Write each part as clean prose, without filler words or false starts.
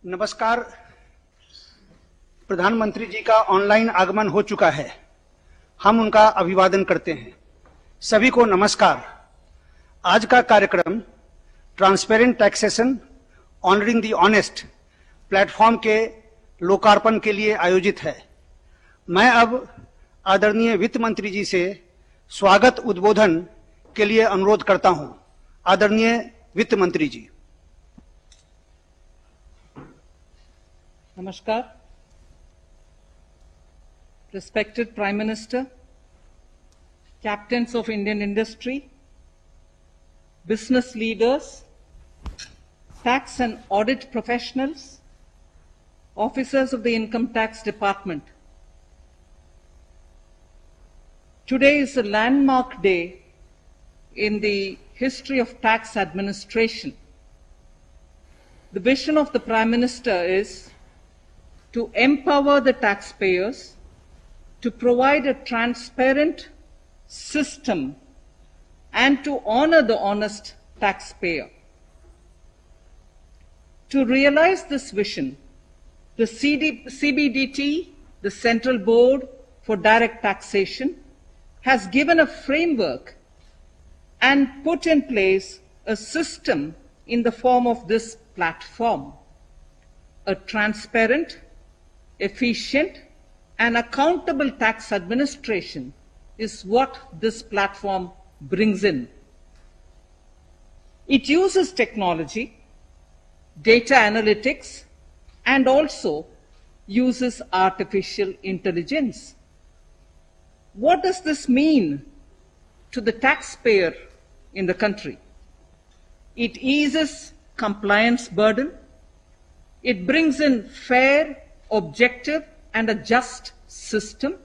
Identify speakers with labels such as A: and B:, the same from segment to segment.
A: नमस्कार। प्रधानमंत्री जी का ऑनलाइन आगमन हो चुका है, हम उनका अभिवादन करते हैं। सभी को नमस्कार। आज का कार्यक्रम transparent taxation honouring the honest platform के लोकार्पण के लिए आयोजित है। मैं अब आदरणीय वित्त मंत्री जी से स्वागत उद्बोधन के लिए अनुरोध करता हूं। आदरणीय वित्त मंत्री जी।
B: Namaskar. Respected Prime Minister, captains of Indian industry, business leaders, tax and audit professionals, officers of the Income Tax Department. Today is a landmark day in the history of tax administration. The vision of the Prime Minister is to empower the taxpayers, to provide a transparent system, and to honor the honest taxpayer. To realize this vision, the CBDT, the Central Board for Direct Taxation, has given a framework and put in place a system in the form of this platform, a transparent, efficient and accountable tax administration is what this platform brings in. It uses technology, data analytics, and also uses artificial intelligence. What does this mean to the taxpayer in the country? It eases compliance burden. It brings in fair, objective and a just system.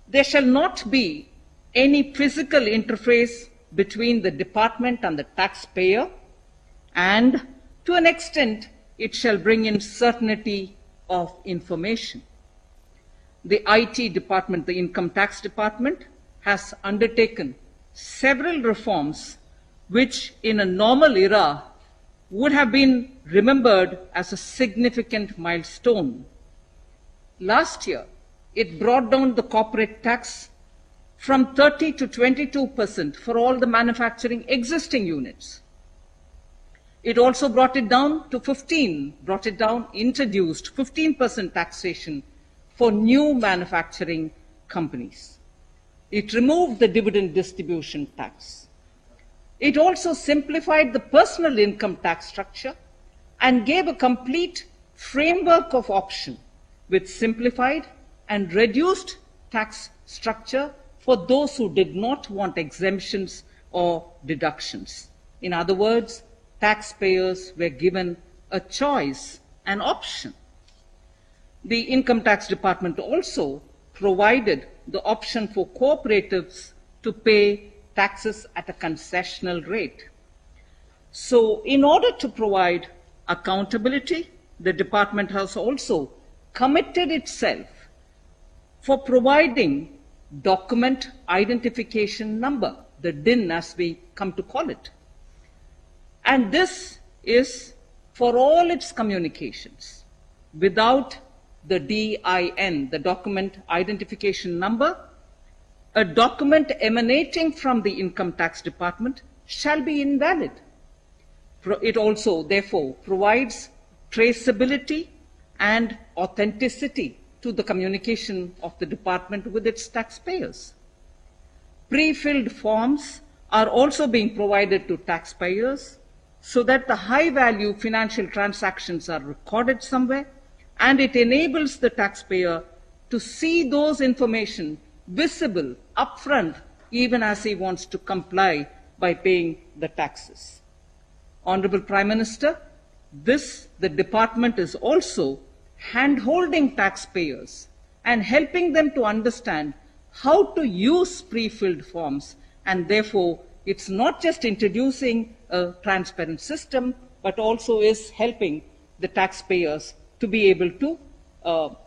B: There shall not be any physical interface between the department and the taxpayer, and to an extent it shall bring in certainty of information. The IT department, the Income Tax Department, has undertaken several reforms which in a normal era would have been remembered as a significant milestone. Last year, it brought down the corporate tax from 30 to 22% for all the manufacturing existing units. It also brought it down to introduced 15% taxation for new manufacturing companies. It removed the dividend distribution tax. It also simplified the personal income tax structure and gave a complete framework of option with simplified and reduced tax structure for those who did not want exemptions or deductions. In other words, taxpayers were given a choice, an option. The Income Tax Department also provided the option for cooperatives to pay taxes at a concessional rate. So, in order to provide accountability, the department has also committed itself for providing document identification number, the DIN as we come to call it. And this is for all its communications. Without the DIN, the document identification number, a document emanating from the Income Tax Department shall be invalid. It also, therefore, provides traceability and authenticity to the communication of the department with its taxpayers. Pre-filled forms are also being provided to taxpayers so that the high-value financial transactions are recorded somewhere, and it enables the taxpayer to see those information visible upfront even as he wants to comply by paying the taxes. Honorable Prime Minister, the department is also hand-holding taxpayers and helping them to understand how to use pre-filled forms, and therefore it's not just introducing a transparent system but also is helping the taxpayers to be able to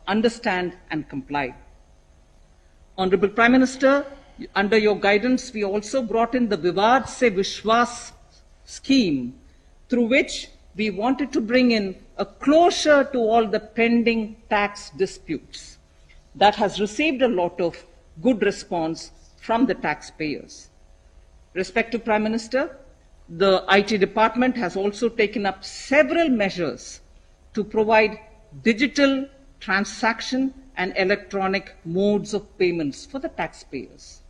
B: understand and comply. Honorable Prime Minister, under your guidance, we also brought in the Vivad Se Vishwas scheme, through which we wanted to bring in a closure to all the pending tax disputes. That has received a lot of good response from the taxpayers. Respective Prime Minister, the IT department has also taken up several measures to provide digital transaction and electronic modes of payments for the taxpayers.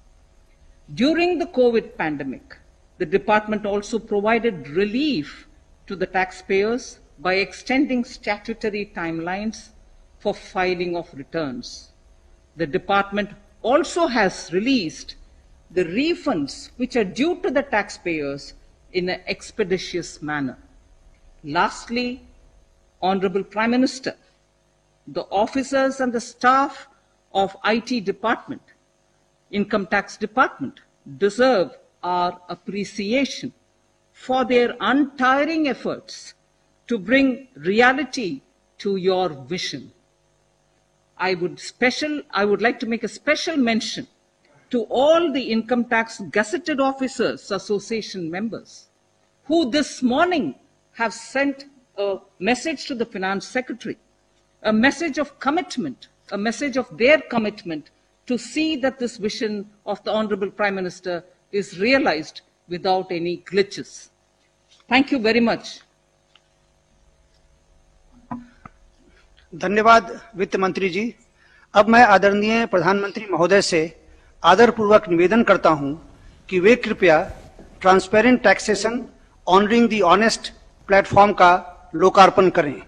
B: During the COVID pandemic, the department also provided relief to the taxpayers by extending statutory timelines for filing of returns. The department also has released the refunds which are due to the taxpayers in an expeditious manner. Lastly, Honorable Prime Minister, the officers and the staff of IT department, Income Tax Department, deserve our appreciation for their untiring efforts to bring reality to your vision. I would like to make a special mention to all the Income Tax Gazetted Officers Association members who this morning have sent a message to the Finance Secretary, a message of commitment, a message of their commitment to see that this vision of the Honorable Prime Minister is realized without any glitches. Thank you very much.
A: धन्यवाद वित्त मंत्री जी। अब मैं आदरणीय प्रधानमंत्री महोदय से आदरपूर्वक निवेदन करता हूं कि वे कृपया transparent taxation honouring the honest platform का लोकार्पण करें।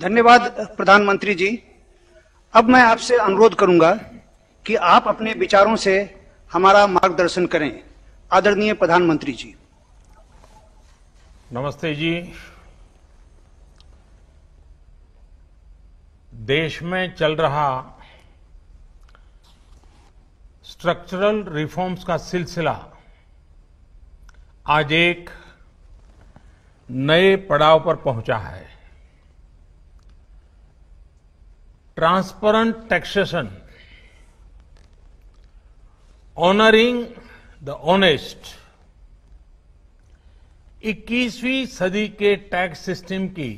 A: धन्यवाद प्रधानमंत्री जी। अब मैं आपसे अनुरोध करूंगा कि आप अपने विचारों से हमारा मार्गदर्शन करें। आदरणीय प्रधानमंत्री जी।
C: नमस्ते जी। देश में चल रहा स्ट्रक्चरल रिफॉर्म्स का सिलसिला आज एक नए पड़ाव पर पहुंचा है। Transparent taxation, honouring the honest, 21वीं सदी के टैक्स सिस्टम की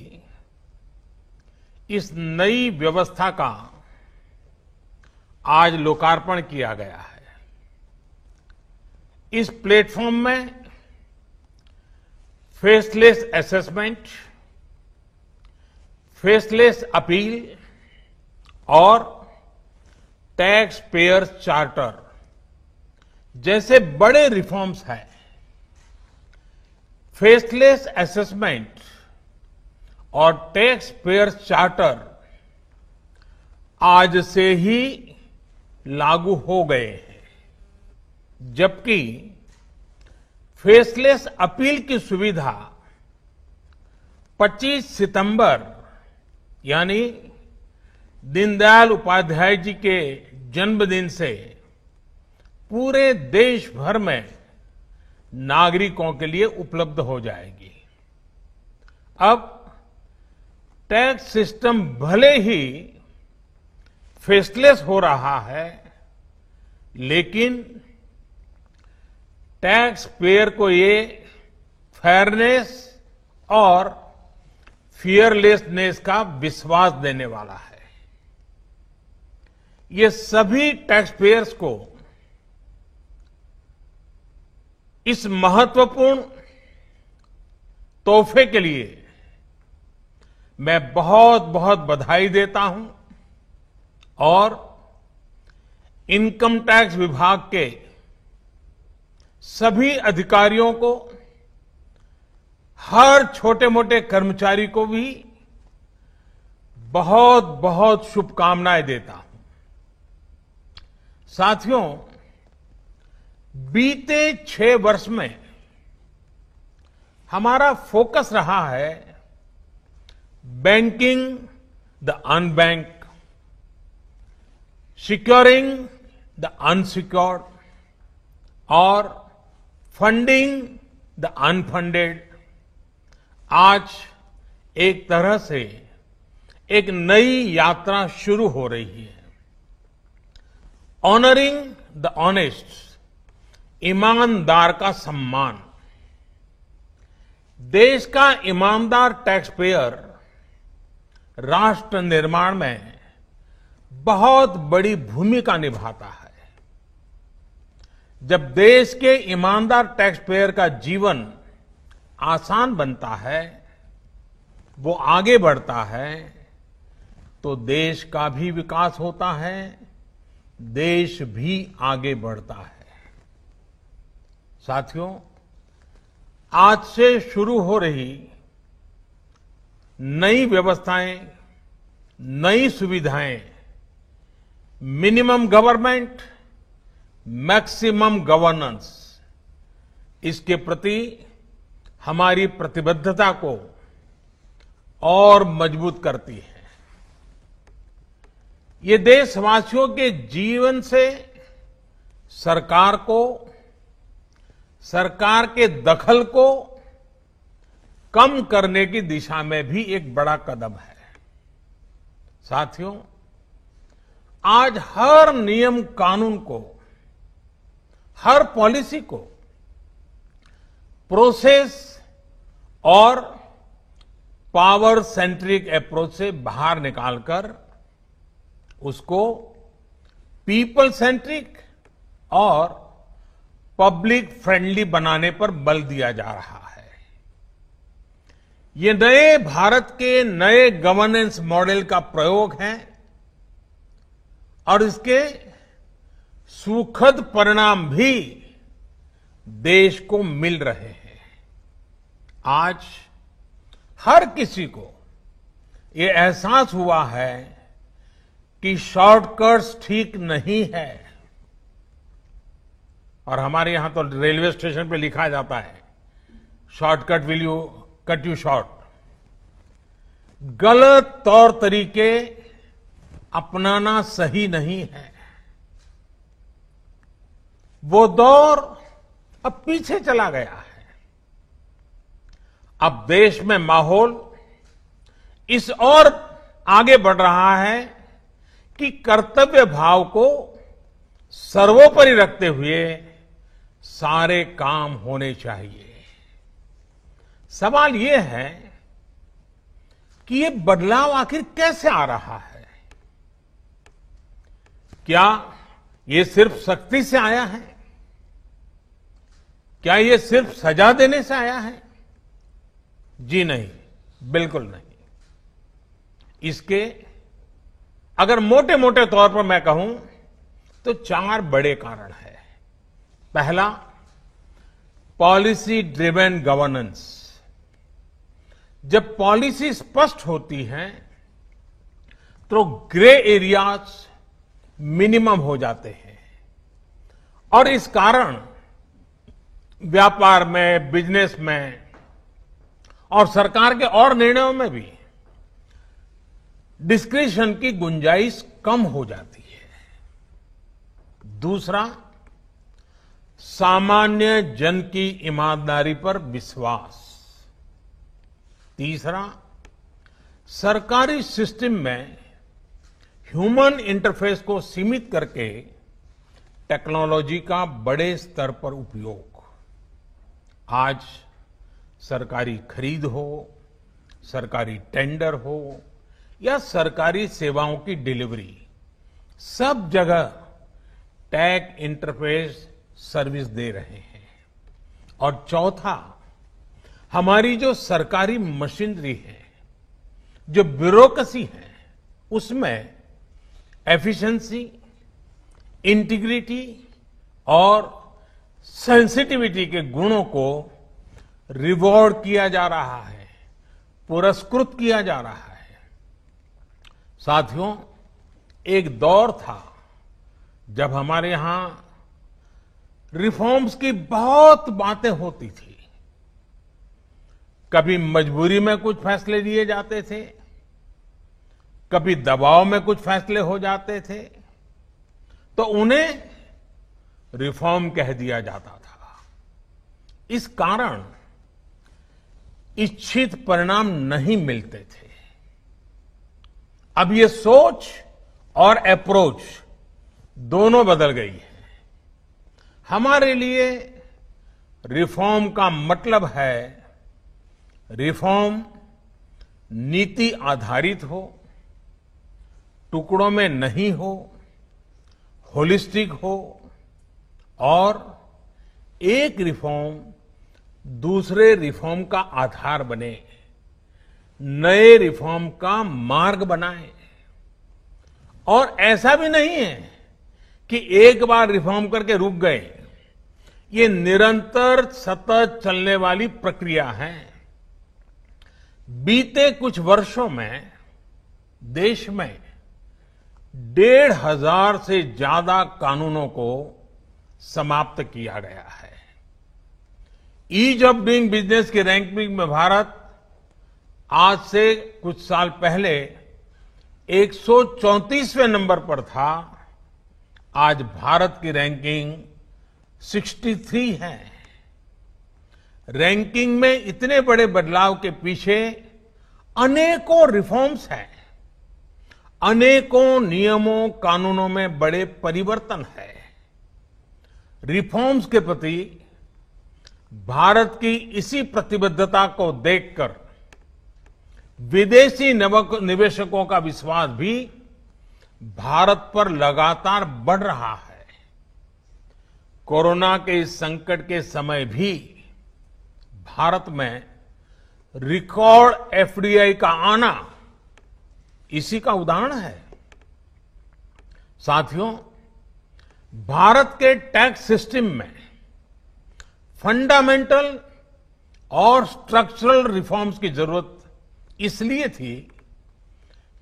C: इस नई व्यवस्था का आज लोकार्पण किया गया है। इस प्लेटफॉर्म में फेसलेस असेसमेंट, फेसलेस अपील और टैक्स पेयर चार्टर जैसे बड़े रिफॉर्म्स हैं। फेसलेस असेसमेंट और टैक्स पेयर चार्टर आज से ही लागू हो गए हैं, जबकि फेसलेस अपील की सुविधा 25 सितंबर यानी दीनदयाल उपाध्याय जी के जन्मदिन से पूरे देश भर में नागरिकों के लिए उपलब्ध हो जाएगी। अब टैक्स सिस्टम भले ही फेसलेस हो रहा है, लेकिन टैक्स पेयर को ये फेयरनेस और फियरलेसनेस का विश्वास देने वाला है। ये सभी टैक्स पेयर्स को इस महत्वपूर्ण तोहफे के लिए मैं बहुत बहुत बधाई देता हूं और इनकम टैक्स विभाग के सभी अधिकारियों को, हर छोटे मोटे कर्मचारी को भी बहुत बहुत शुभकामनाएं देता हूं। साथियों, बीते 6 वर्ष में हमारा फोकस रहा है banking the unbanked, securing the unsecured और फंडिंग द अनफंडेड। आज एक तरह से एक नई यात्रा शुरू हो रही है। ऑनरिंग द ऑनेस्ट, ईमानदार का सम्मान। देश का ईमानदार टैक्स पेयर राष्ट्र निर्माण में बहुत बड़ी भूमिका निभाता है। जब देश के ईमानदार टैक्स पेयर का जीवन आसान बनता है, वो आगे बढ़ता है, तो देश का भी विकास होता है, देश भी आगे बढ़ता है। साथियों, आज से शुरू हो रही नई व्यवस्थाएं, नई सुविधाएं, मिनिमम गवर्नमेंट, मैक्सिमम गवर्नेंस, इसके प्रति हमारी प्रतिबद्धता को और मजबूत करती है। ये देशवासियों के जीवन से सरकार को, सरकार के दखल को कम करने की दिशा में भी एक बड़ा कदम है। साथियों, आज हर नियम कानून को, हर पॉलिसी को प्रोसेस और पावर सेंट्रिक अप्रोच से बाहर निकालकर उसको पीपल सेंट्रिक और पब्लिक फ्रेंडली बनाने पर बल दिया जा रहा है। ये नए भारत के नए गवर्नेंस मॉडल का प्रयोग है और इसके सुखद परिणाम भी देश को मिल रहे हैं। आज हर किसी को ये एहसास हुआ है कि शॉर्टकट्स ठीक नहीं है। और हमारे यहां तो रेलवे स्टेशन पे लिखा जाता है, shortcut will you cut you short. गलत तौर तरीके अपनाना सही नहीं है। वो दौर अब पीछे चला गया है। अब देश में माहौल इस ओर आगे बढ़ रहा है कि कर्तव्य भाव को सर्वोपरि रखते हुए सारे काम होने चाहिए। सवाल यह है कि ये बदलाव आखिर कैसे आ रहा है? क्या ये सिर्फ सख्ती से आया है? क्या ये सिर्फ सजा देने से आया है? जी नहीं, बिल्कुल नहीं। इसके अगर मोटे मोटे तौर पर मैं कहूं तो 4 बड़े कारण हैं। पहला, पॉलिसी ड्रिवन गवर्नेंस। जब पॉलिसी स्पष्ट होती है तो ग्रे एरियाज मिनिमम हो जाते हैं और इस कारण व्यापार में, बिजनेस में और सरकार के और निर्णयों में भी डिस्क्रिशन की गुंजाइश कम हो जाती है। दूसरा, सामान्य जन की ईमानदारी पर विश्वास। तीसरा, सरकारी सिस्टम में ह्यूमन इंटरफेस को सीमित करके टेक्नोलॉजी का बड़े स्तर पर उपयोग। आज सरकारी खरीद हो, सरकारी टेंडर हो या सरकारी सेवाओं की डिलीवरी, सब जगह टैग इंटरफेस सर्विस दे रहे हैं। और चौथा, हमारी जो सरकारी मशीनरी है, जो ब्यूरोक्रेसी है, उसमें एफिशिएंसी, इंटीग्रिटी और सेंसिटिविटी के गुणों को रिवॉर्ड किया जा रहा है, पुरस्कृत किया जा रहा है। साथियों, एक दौर था जब हमारे यहां रिफॉर्म्स की बहुत बातें होती थी। कभी मजबूरी में कुछ फैसले लिए जाते थे, कभी दबाव में कुछ फैसले हो जाते थे, तो उन्हें रिफॉर्म कह दिया जाता था। इस कारण इच्छित परिणाम नहीं मिलते थे। अब ये सोच और अप्रोच दोनों बदल गई है। हमारे लिए रिफॉर्म का मतलब है रिफॉर्म नीति आधारित हो, टुकड़ों में नहीं हो, होलिस्टिक हो और एक रिफॉर्म दूसरे रिफॉर्म का आधार बने, नए रिफॉर्म का मार्ग बनाए। और ऐसा भी नहीं है कि एक बार रिफॉर्म करके रुक गए। ये निरंतर सतत चलने वाली प्रक्रिया है। बीते कुछ वर्षों में देश में 1,500 से ज्यादा कानूनों को समाप्त किया गया है। ईज ऑफ डूइंग बिजनेस की रैंकिंग में भारत आज से कुछ साल पहले 134वें नंबर पर था। आज भारत की रैंकिंग 63 है। रैंकिंग में इतने बड़े बदलाव के पीछे अनेकों रिफॉर्म्स हैं, अनेकों नियमों कानूनों में बड़े परिवर्तन है। रिफॉर्म्स के प्रति भारत की इसी प्रतिबद्धता को देखकर विदेशी निवेशकों का विश्वास भी भारत पर लगातार बढ़ रहा है। कोरोना के इस संकट के समय भी भारत में रिकॉर्ड एफडीआई का आना इसी का उदाहरण है। साथियों, भारत के टैक्स सिस्टम में फंडामेंटल और स्ट्रक्चरल रिफॉर्म्स की जरूरत इसलिए थी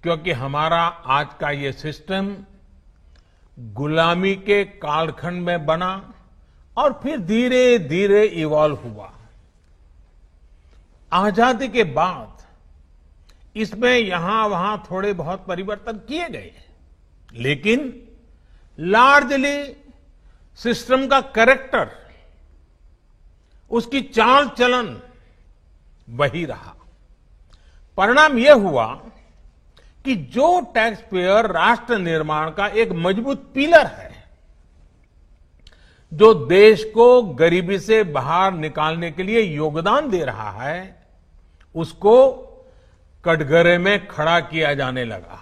C: क्योंकि हमारा आज का ये सिस्टम गुलामी के कालखंड में बना और फिर धीरे धीरे इवॉल्व हुआ। आजादी के बाद इसमें यहां वहां थोड़े बहुत परिवर्तन किए गए, लेकिन लार्जली सिस्टम का कैरेक्टर, उसकी चाल चलन वही रहा। परिणाम यह हुआ कि जो टैक्स पेयर राष्ट्र निर्माण का एक मजबूत पिलर है, जो देश को गरीबी से बाहर निकालने के लिए योगदान दे रहा है, उसको कटघरे में खड़ा किया जाने लगा।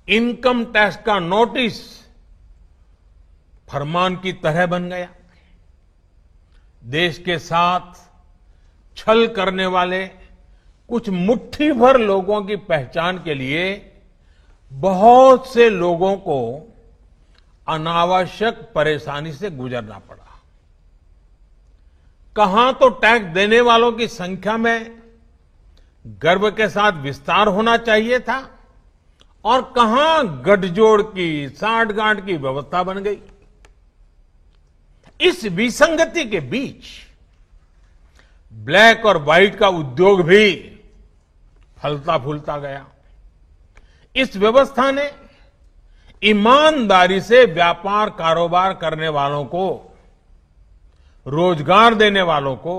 C: इनकम टैक्स का नोटिस फरमान की तरह बन गया। देश के साथ छल करने वाले कुछ मुट्ठी भर लोगों की पहचान के लिए बहुत से लोगों को अनावश्यक परेशानी से गुजरना पड़ा। कहां तो टैक्स देने वालों की संख्या में गर्व के साथ विस्तार होना चाहिए था और कहां गठजोड़ की, साठगांठ की व्यवस्था बन गई। इस विसंगति के बीच ब्लैक और व्हाइट का उद्योग भी फलता फूलता गया। इस व्यवस्था ने ईमानदारी से व्यापार कारोबार करने वालों को, रोजगार देने वालों को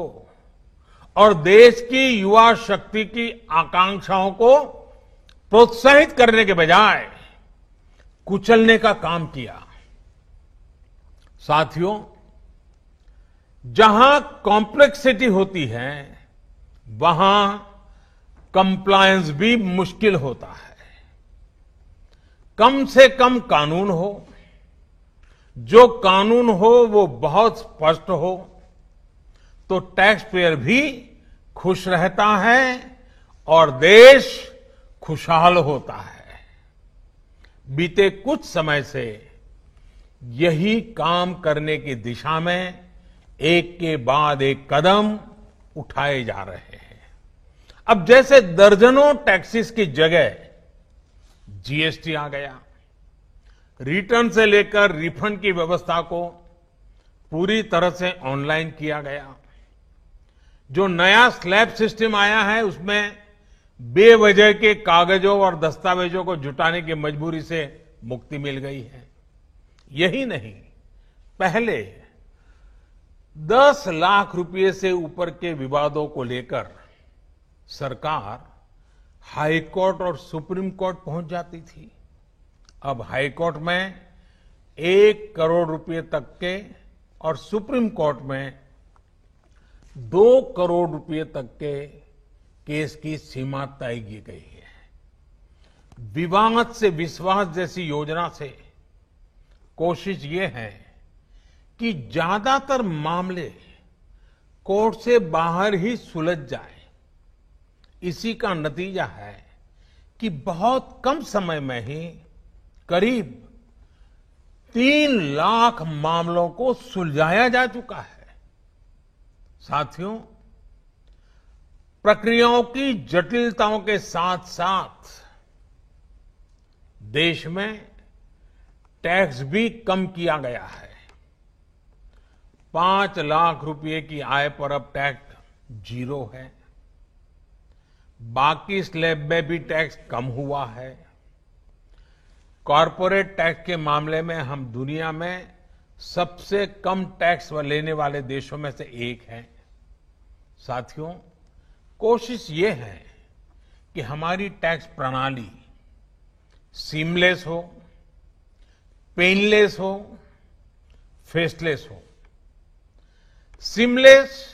C: और देश की युवा शक्ति की आकांक्षाओं को प्रोत्साहित करने के बजाय कुचलने का काम किया। साथियों, जहां कॉम्प्लेक्सिटी होती है, वहां कंप्लायंस भी मुश्किल होता है। कम से कम कानून हो, जो कानून हो वो बहुत स्पष्ट हो, तो टैक्स पेयर भी खुश रहता है और देश खुशहाल होता है। बीते कुछ समय से यही काम करने की दिशा में एक के बाद एक कदम उठाए जा रहे हैं। अब जैसे दर्जनों टैक्सेस की जगह जीएसटी आ गया, रिटर्न से लेकर रिफंड की व्यवस्था को पूरी तरह से ऑनलाइन किया गया। जो नया स्लैब सिस्टम आया है उसमें बेवजह के कागजों और दस्तावेजों को जुटाने की मजबूरी से मुक्ति मिल गई है। यही नहीं, पहले 10 लाख रुपए से ऊपर के विवादों को लेकर सरकार हाई कोर्ट और सुप्रीम कोर्ट पहुंच जाती थी। अब हाई कोर्ट में 1 करोड़ रुपए तक के और सुप्रीम कोर्ट में 2 करोड़ रुपए तक के केस की सीमा तय की गई है। विवाद से विश्वास जैसी योजना से कोशिश ये है कि ज्यादातर मामले कोर्ट से बाहर ही सुलझ जाए। इसी का नतीजा है कि बहुत कम समय में ही करीब 3 लाख मामलों को सुलझाया जा चुका है। साथियों, प्रक्रियाओं की जटिलताओं के साथ साथ देश में टैक्स भी कम किया गया है। 5 लाख रुपए की आय पर अब टैक्स 0 है। बाकी स्लैब में भी टैक्स कम हुआ है। कॉरपोरेट टैक्स के मामले में हम दुनिया में सबसे कम टैक्स लेने वाले देशों में से एक हैं। साथियों, कोशिश ये है कि हमारी टैक्स प्रणाली सीमलेस हो, पेनलेस हो, फेसलेस हो। सीमलेस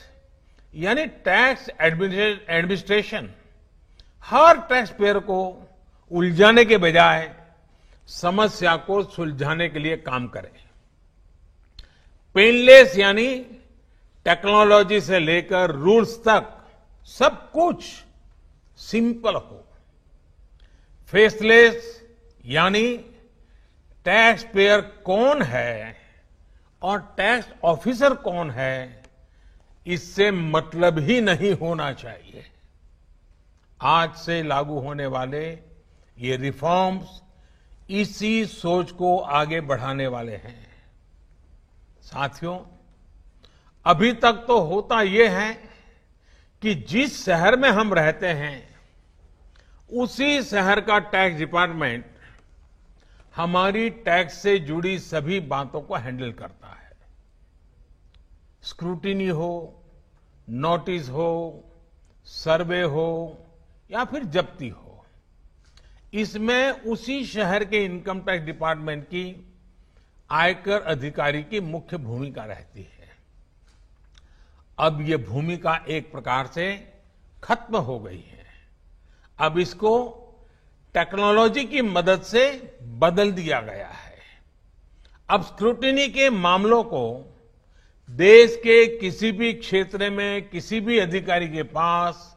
C: यानी टैक्स एडमिनिस्ट्रेशन हर टैक्स पेयर को उलझाने के बजाय समस्या को सुलझाने के लिए काम करे। पेनलेस यानी टेक्नोलॉजी से लेकर रूल्स तक सब कुछ सिंपल हो। फेसलेस यानी टैक्स पेयर कौन है और टैक्स ऑफिसर कौन है, इससे मतलब ही नहीं होना चाहिए। आज से लागू होने वाले ये रिफॉर्म्स इसी सोच को आगे बढ़ाने वाले हैं। साथियों, अभी तक तो होता यह है कि जिस शहर में हम रहते हैं उसी शहर का टैक्स डिपार्टमेंट हमारी टैक्स से जुड़ी सभी बातों को हैंडल करता है। स्क्रूटिनी हो, नोटिस हो, सर्वे हो या फिर जब्ती हो, इसमें उसी शहर के इनकम टैक्स डिपार्टमेंट की आयकर अधिकारी की मुख्य भूमिका रहती है। अब ये भूमिका एक प्रकार से खत्म हो गई है। अब इसको टेक्नोलॉजी की मदद से बदल दिया गया है। अब स्क्रूटिनी के मामलों को देश के किसी भी क्षेत्र में किसी भी अधिकारी के पास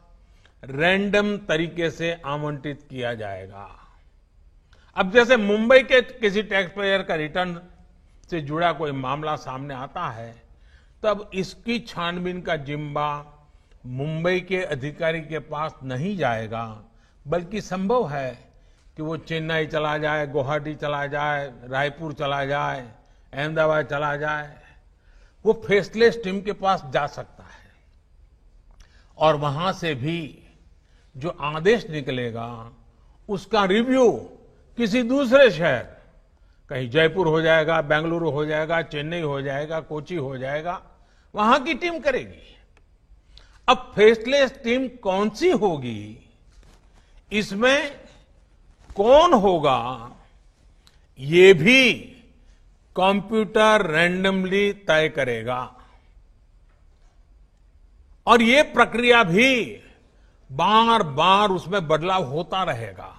C: रैंडम तरीके से आवंटित किया जाएगा। अब जैसे मुंबई के किसी टैक्स पेयर का रिटर्न से जुड़ा कोई मामला सामने आता है, तब इसकी छानबीन का जिम्मा मुंबई के अधिकारी के पास नहीं जाएगा, बल्कि संभव है कि वो चेन्नई चला जाए, गुवाहाटी चला जाए, रायपुर चला जाए, अहमदाबाद चला जाए। वो फेसलेस टीम के पास जा सकता है और वहां से भी जो आदेश निकलेगा उसका रिव्यू किसी दूसरे शहर, कहीं जयपुर हो जाएगा, बेंगलुरु हो जाएगा, चेन्नई हो जाएगा, कोची हो जाएगा, वहां की टीम करेगी। अब फेसलेस टीम कौन सी होगी, इसमें कौन होगा, ये भी कंप्यूटर रैंडमली तय करेगा। और ये प्रक्रिया भी बार बार उसमें बदलाव होता रहेगा।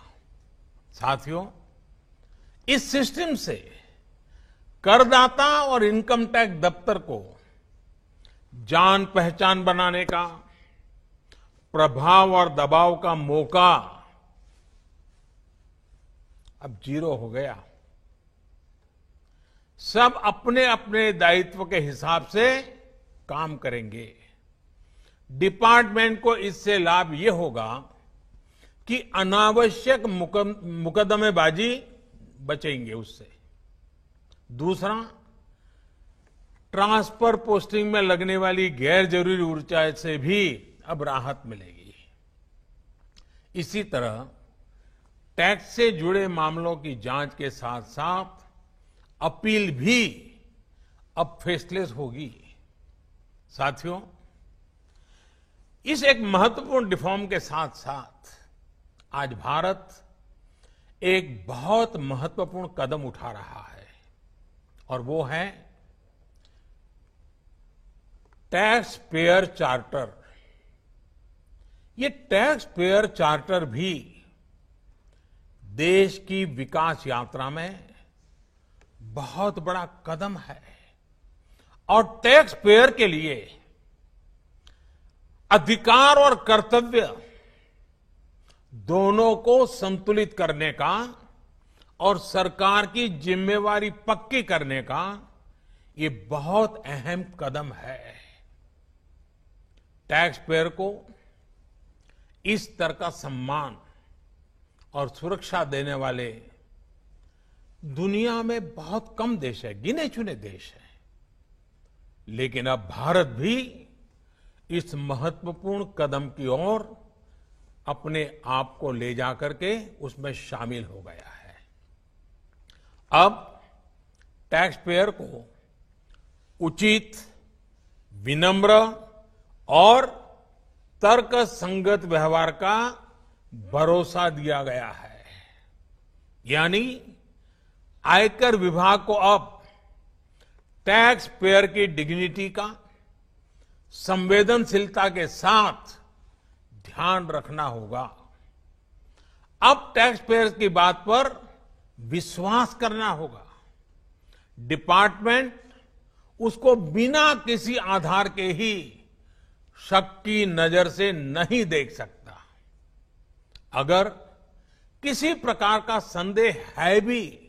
C: साथियों, इस सिस्टम से करदाता और इनकम टैक्स दफ्तर को जान पहचान बनाने का, प्रभाव और दबाव का मौका अब 0 हो गया। सब अपने अपने दायित्व के हिसाब से काम करेंगे। डिपार्टमेंट को इससे लाभ ये होगा कि अनावश्यक मुकदमेबाजी बचेंगे उससे। दूसरा, ट्रांसफर पोस्टिंग में लगने वाली गैर जरूरी ऊर्जा से भी अब राहत मिलेगी। इसी तरह टैक्स से जुड़े मामलों की जांच के साथ साथ अपील भी अब फेसलेस होगी। साथियों, इस एक महत्वपूर्ण रिफॉर्म के साथ साथ आज भारत एक बहुत महत्वपूर्ण कदम उठा रहा है और वो है टैक्स पेयर चार्टर। ये टैक्स पेयर चार्टर भी देश की विकास यात्रा में बहुत बड़ा कदम है और टैक्स पेयर के लिए अधिकार और कर्तव्य दोनों को संतुलित करने का और सरकार की जिम्मेवारी पक्की करने का ये बहुत अहम कदम है। टैक्स पेयर को इस तरह का सम्मान और सुरक्षा देने वाले दुनिया में बहुत कम देश है, गिने चुने देश हैं। लेकिन अब भारत भी इस महत्वपूर्ण कदम की ओर अपने आप को ले जाकर के उसमें शामिल हो गया है। अब टैक्स पेयर को उचित, विनम्र और तर्क संगत व्यवहार का भरोसा दिया गया है। यानी आयकर विभाग को अब टैक्स पेयर की डिग्निटी का संवेदनशीलता के साथ ध्यान रखना होगा। अब टैक्स पेयर्स की बात पर विश्वास करना होगा। डिपार्टमेंट उसको बिना किसी आधार के ही शक की नजर से नहीं देख सकता। अगर किसी प्रकार का संदेह है भी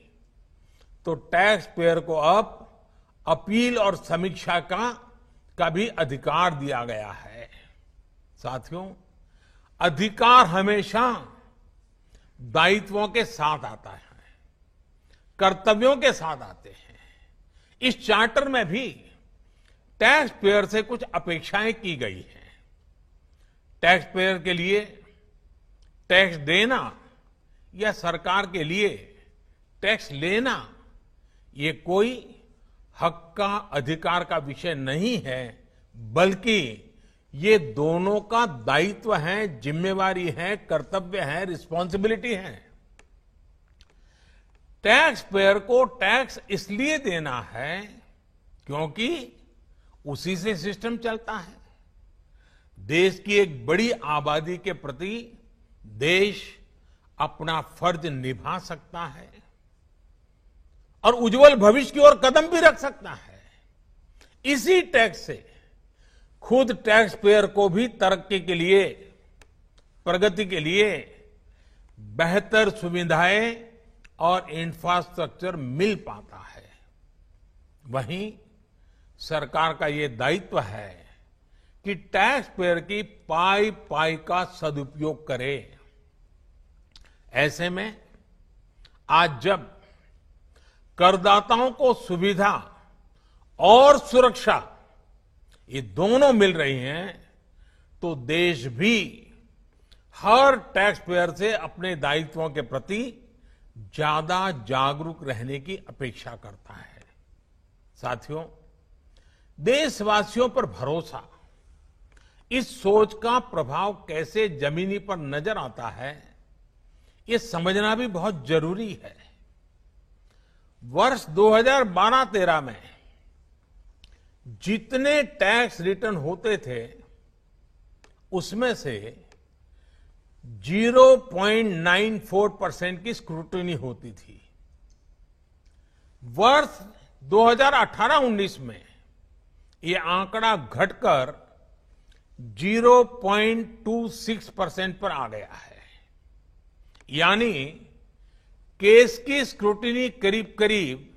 C: तो टैक्स पेयर को अब अपील और समीक्षा का भी अधिकार दिया गया है। साथियों, अधिकार हमेशा दायित्वों के साथ आता है, कर्तव्यों के साथ आते हैं। इस चार्टर में भी टैक्स पेयर से कुछ अपेक्षाएं की गई हैं। टैक्स पेयर के लिए टैक्स देना या सरकार के लिए टैक्स लेना ये कोई हक का, अधिकार का विषय नहीं है, बल्कि ये दोनों का दायित्व है, जिम्मेवारी है, कर्तव्य है, रिस्पॉन्सिबिलिटी है। टैक्स पेयर को टैक्स इसलिए देना है क्योंकि उसी से सिस्टम चलता है। देश की एक बड़ी आबादी के प्रति देश अपना फर्ज निभा सकता है और उज्जवल भविष्य की ओर कदम भी रख सकता है। इसी टैक्स से खुद टैक्स पेयर को भी तरक्की के लिए, प्रगति के लिए बेहतर सुविधाएं और इंफ्रास्ट्रक्चर मिल पाता है। वहीं सरकार का ये दायित्व है कि टैक्स पेयर की पाई पाई का सदुपयोग करे। ऐसे में आज जब करदाताओं को सुविधा और सुरक्षा ये दोनों मिल रही हैं, तो देश भी हर टैक्स पेयर से अपने दायित्वों के प्रति ज्यादा जागरूक रहने की अपेक्षा करता है। साथियों, देशवासियों पर भरोसा, इस सोच का प्रभाव कैसे जमीनी पर नजर आता है, ये समझना भी बहुत जरूरी है। वर्ष 2012-13 में जितने टैक्स रिटर्न होते थे उसमें से 0.94% की स्क्रूटनी होती थी। वर्ष 2018-19 में ये आंकड़ा घटकर 0.26% पर आ गया है। यानी केस की स्क्रूटनी करीब करीब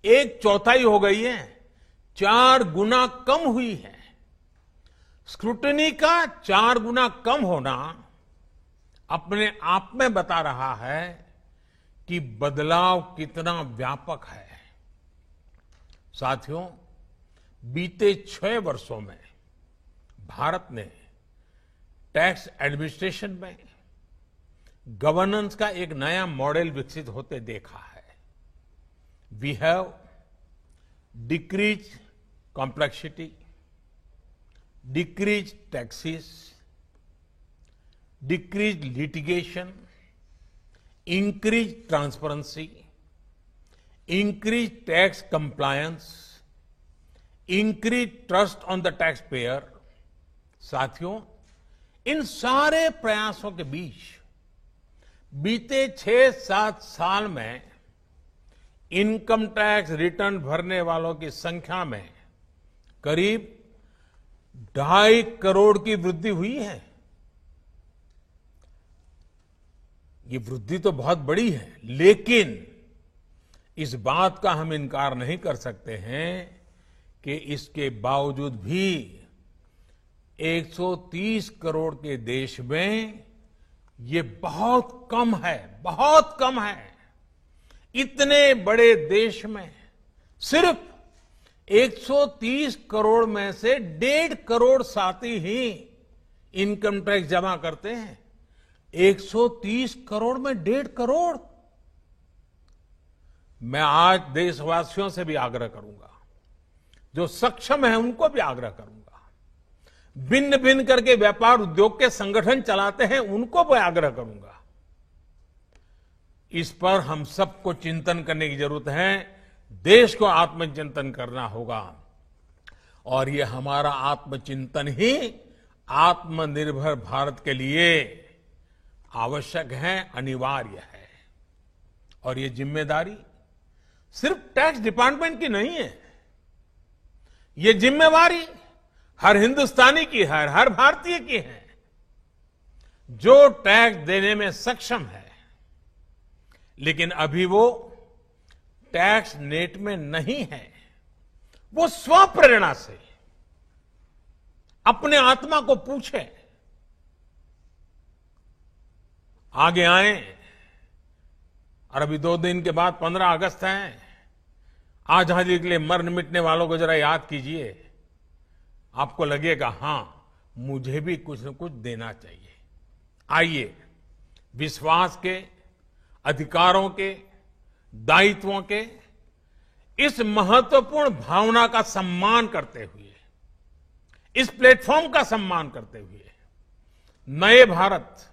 C: 1/4 हो गई है, 4 गुना कम हुई है। स्क्रूटनी का 4 गुना कम होना अपने आप में बता रहा है कि बदलाव कितना व्यापक है। साथियों, बीते 6 वर्षों में भारत ने टैक्स एडमिनिस्ट्रेशन में गवर्नेंस का एक नया मॉडल विकसित होते देखा है। We have decrease complexity, decrease taxes, decrease litigation, increase transparency, increase tax compliance, increase trust on the taxpayer। साथियों, इन सारे प्रयासों के बीच बीते 6-7 साल में इनकम टैक्स रिटर्न भरने वालों की संख्या में करीब 2.5 करोड़ की वृद्धि हुई है। ये वृद्धि तो बहुत बड़ी है, लेकिन इस बात का हम इनकार नहीं कर सकते हैं कि इसके बावजूद भी 130 करोड़ के देश में ये बहुत कम है, बहुत कम है। इतने बड़े देश में सिर्फ 130 करोड़ में से 1.5 करोड़ साथी ही इनकम टैक्स जमा करते हैं। 130 करोड़ में 1.5 करोड़। मैं आज देशवासियों से भी आग्रह करूंगा, जो सक्षम है उनको भी आग्रह करूंगा, भिन्न भिन्न करके व्यापार उद्योग के संगठन चलाते हैं उनको भी आग्रह करूंगा। इस पर हम सबको चिंतन करने की जरूरत है, देश को आत्मचिंतन करना होगा, और ये हमारा आत्मचिंतन ही आत्मनिर्भर भारत के लिए आवश्यक है, अनिवार्य है। और ये जिम्मेदारी सिर्फ टैक्स डिपार्टमेंट की नहीं है, ये जिम्मेवारी हर हिंदुस्तानी की है, हर भारतीय की है जो टैक्स देने में सक्षम है, लेकिन अभी वो टैक्स नेट में नहीं है। वो स्वप्रेरणा से अपने आत्मा को पूछे, आगे आए। और अभी 2 दिन के बाद 15 अगस्त है। आजादी के लिए मरने मिटने वालों को जरा याद कीजिए, आपको लगेगा हां, मुझे भी कुछ न कुछ देना चाहिए। आइए, विश्वास के, अधिकारों के, दायित्वों के इस महत्वपूर्ण भावना का सम्मान करते हुए, इस प्लेटफॉर्म का सम्मान करते हुए नए भारत,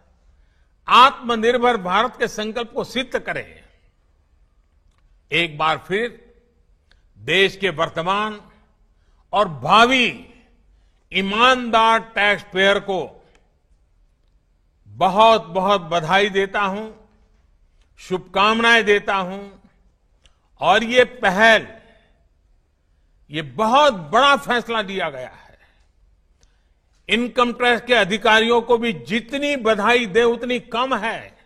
C: आत्मनिर्भर भारत के संकल्प को सिद्ध करें। एक बार फिर देश के वर्तमान और भावी ईमानदार टैक्स पेयर को बहुत बहुत बधाई देता हूं, शुभकामनाएं देता हूं। और ये पहल, ये बहुत बड़ा फैसला लिया गया है। इनकम टैक्स के अधिकारियों को भी जितनी बधाई दे उतनी कम है।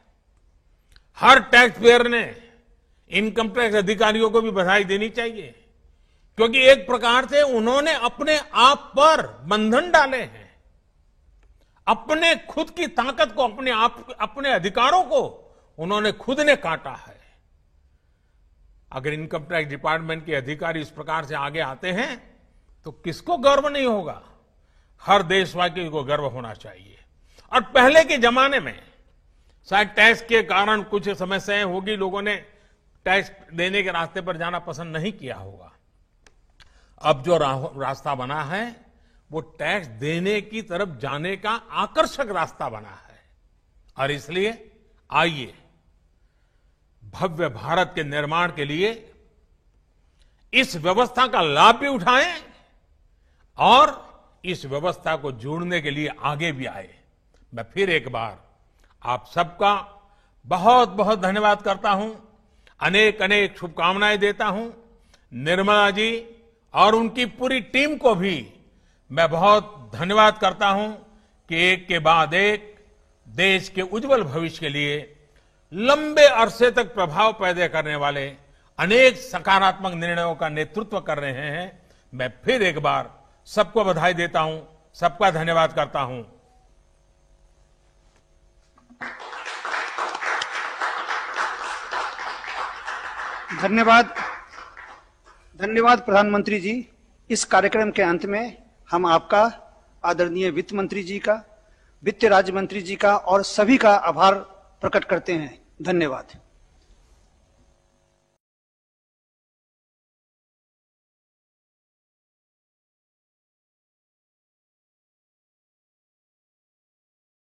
C: हर टैक्स पेयर ने इनकम टैक्स अधिकारियों को भी बधाई देनी चाहिए, क्योंकि एक प्रकार से उन्होंने अपने आप पर बंधन डाले हैं, अपने खुद की ताकत को, अपने अधिकारों को उन्होंने खुद ने काटा है। अगर इनकम टैक्स डिपार्टमेंट के अधिकारी इस प्रकार से आगे आते हैं तो किसको गर्व नहीं होगा? हर देशवासी को गर्व होना चाहिए। और पहले के जमाने में शायद टैक्स के कारण कुछ समस्याएं होगी, लोगों ने टैक्स देने के रास्ते पर जाना पसंद नहीं किया होगा। अब जो रास्ता बना है वो टैक्स देने की तरफ जाने का आकर्षक रास्ता बना है। और इसलिए आइए, भव्य भारत के निर्माण के लिए इस व्यवस्था का लाभ भी उठाएं और इस व्यवस्था को जोड़ने के लिए आगे भी आए। मैं फिर एक बार आप सबका बहुत बहुत धन्यवाद करता हूं, अनेक अनेक शुभकामनाएं देता हूं। निर्मला जी और उनकी पूरी टीम को भी मैं बहुत धन्यवाद करता हूं कि एक के बाद एक देश के उज्जवल भविष्य के लिए लंबे अरसे तक प्रभाव पैदा करने वाले अनेक सकारात्मक निर्णयों का नेतृत्व कर रहे हैं। मैं फिर एक बार सबको बधाई देता हूं, सबका धन्यवाद करता हूं।
A: धन्यवाद, धन्यवाद प्रधानमंत्री जी। इस कार्यक्रम के अंत में हम आपका, आदरणीय वित्त मंत्री जी का, वित्त राज्य मंत्री जी का और सभी का आभार प्रकट करते हैं। धन्यवाद।